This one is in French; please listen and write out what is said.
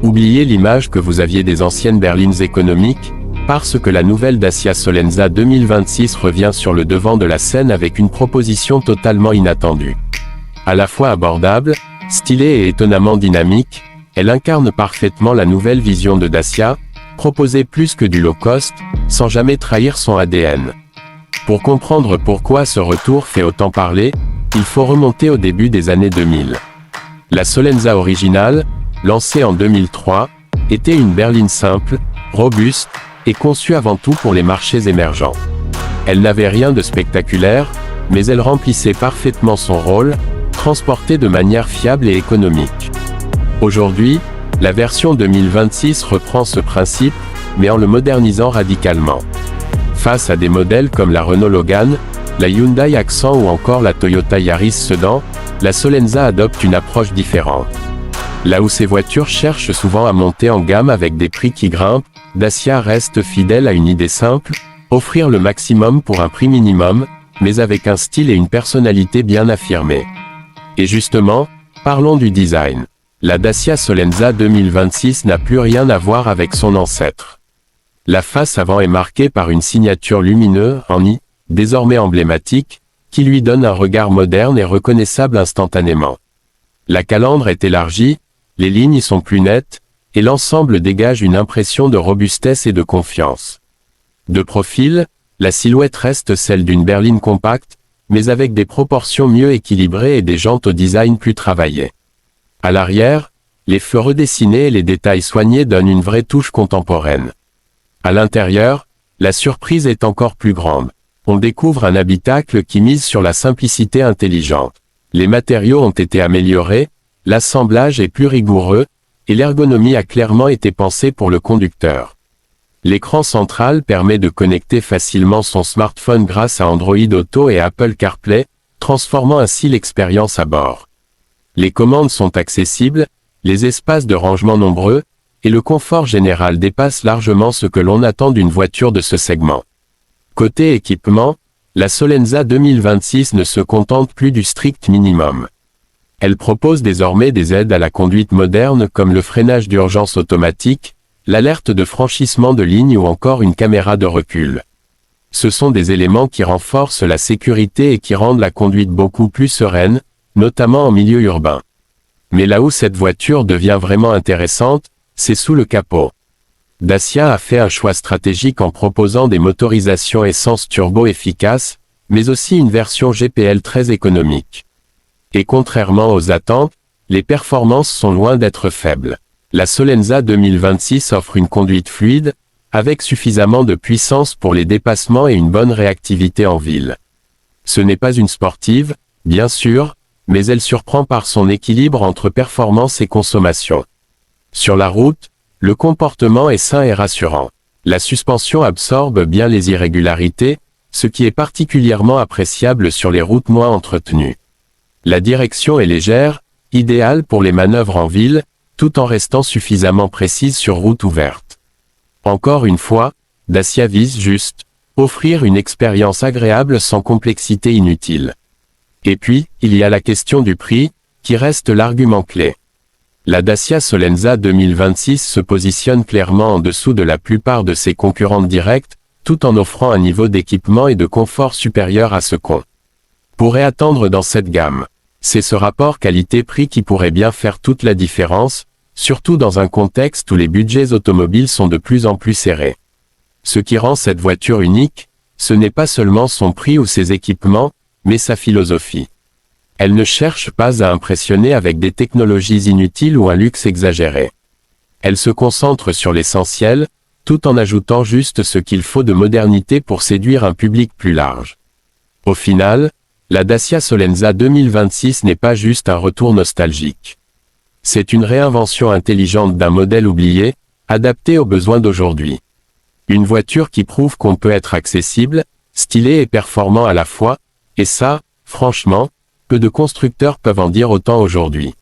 Oubliez l'image que vous aviez des anciennes berlines économiques, parce que la nouvelle Dacia Solenza 2026 revient sur le devant de la scène avec une proposition totalement inattendue. À la fois abordable, stylée et étonnamment dynamique, elle incarne parfaitement la nouvelle vision de Dacia, proposer plus que du low-cost, sans jamais trahir son ADN. Pour comprendre pourquoi ce retour fait autant parler, il faut remonter au début des années 2000. La Solenza originale, lancée en 2003, était une berline simple, robuste, et conçue avant tout pour les marchés émergents. Elle n'avait rien de spectaculaire, mais elle remplissait parfaitement son rôle, transportée de manière fiable et économique. Aujourd'hui, la version 2026 reprend ce principe, mais en le modernisant radicalement. Face à des modèles comme la Renault Logan, la Hyundai Accent ou encore la Toyota Yaris Sedan, la Solenza adopte une approche différente. Là où ces voitures cherchent souvent à monter en gamme avec des prix qui grimpent, Dacia reste fidèle à une idée simple, offrir le maximum pour un prix minimum, mais avec un style et une personnalité bien affirmés. Et justement, parlons du design. La Dacia Solenza 2026 n'a plus rien à voir avec son ancêtre. La face avant est marquée par une signature lumineuse, en I, désormais emblématique, qui lui donne un regard moderne et reconnaissable instantanément. La calandre est élargie, les lignes y sont plus nettes, et l'ensemble dégage une impression de robustesse et de confiance. De profil, la silhouette reste celle d'une berline compacte, mais avec des proportions mieux équilibrées et des jantes au design plus travaillé. À l'arrière, les feux redessinés et les détails soignés donnent une vraie touche contemporaine. À l'intérieur, la surprise est encore plus grande. On découvre un habitacle qui mise sur la simplicité intelligente. Les matériaux ont été améliorés, l'assemblage est plus rigoureux, et l'ergonomie a clairement été pensée pour le conducteur. L'écran central permet de connecter facilement son smartphone grâce à Android Auto et Apple CarPlay, transformant ainsi l'expérience à bord. Les commandes sont accessibles, les espaces de rangement nombreux, et le confort général dépasse largement ce que l'on attend d'une voiture de ce segment. Côté équipement, la Solenza 2026 ne se contente plus du strict minimum. Elle propose désormais des aides à la conduite moderne comme le freinage d'urgence automatique, l'alerte de franchissement de ligne ou encore une caméra de recul. Ce sont des éléments qui renforcent la sécurité et qui rendent la conduite beaucoup plus sereine, notamment en milieu urbain. Mais là où cette voiture devient vraiment intéressante, c'est sous le capot. Dacia a fait un choix stratégique en proposant des motorisations essence turbo efficaces, mais aussi une version GPL très économique. Et contrairement aux attentes, les performances sont loin d'être faibles. La Solenza 2026 offre une conduite fluide, avec suffisamment de puissance pour les dépassements et une bonne réactivité en ville. Ce n'est pas une sportive, bien sûr, mais elle surprend par son équilibre entre performance et consommation. Sur la route, le comportement est sain et rassurant. La suspension absorbe bien les irrégularités, ce qui est particulièrement appréciable sur les routes moins entretenues. La direction est légère, idéale pour les manœuvres en ville, tout en restant suffisamment précise sur route ouverte. Encore une fois, Dacia vise juste, offrir une expérience agréable sans complexité inutile. Et puis, il y a la question du prix, qui reste l'argument clé. La Dacia Solenza 2026 se positionne clairement en dessous de la plupart de ses concurrentes directes, tout en offrant un niveau d'équipement et de confort supérieur à ce qu'on pourrait attendre dans cette gamme. C'est ce rapport qualité-prix qui pourrait bien faire toute la différence, surtout dans un contexte où les budgets automobiles sont de plus en plus serrés. Ce qui rend cette voiture unique, ce n'est pas seulement son prix ou ses équipements, mais sa philosophie. Elle ne cherche pas à impressionner avec des technologies inutiles ou un luxe exagéré. Elle se concentre sur l'essentiel, tout en ajoutant juste ce qu'il faut de modernité pour séduire un public plus large. Au final, la Dacia Solenza 2026 n'est pas juste un retour nostalgique. C'est une réinvention intelligente d'un modèle oublié, adapté aux besoins d'aujourd'hui. Une voiture qui prouve qu'on peut être accessible, stylé et performant à la fois, et ça, franchement, peu de constructeurs peuvent en dire autant aujourd'hui.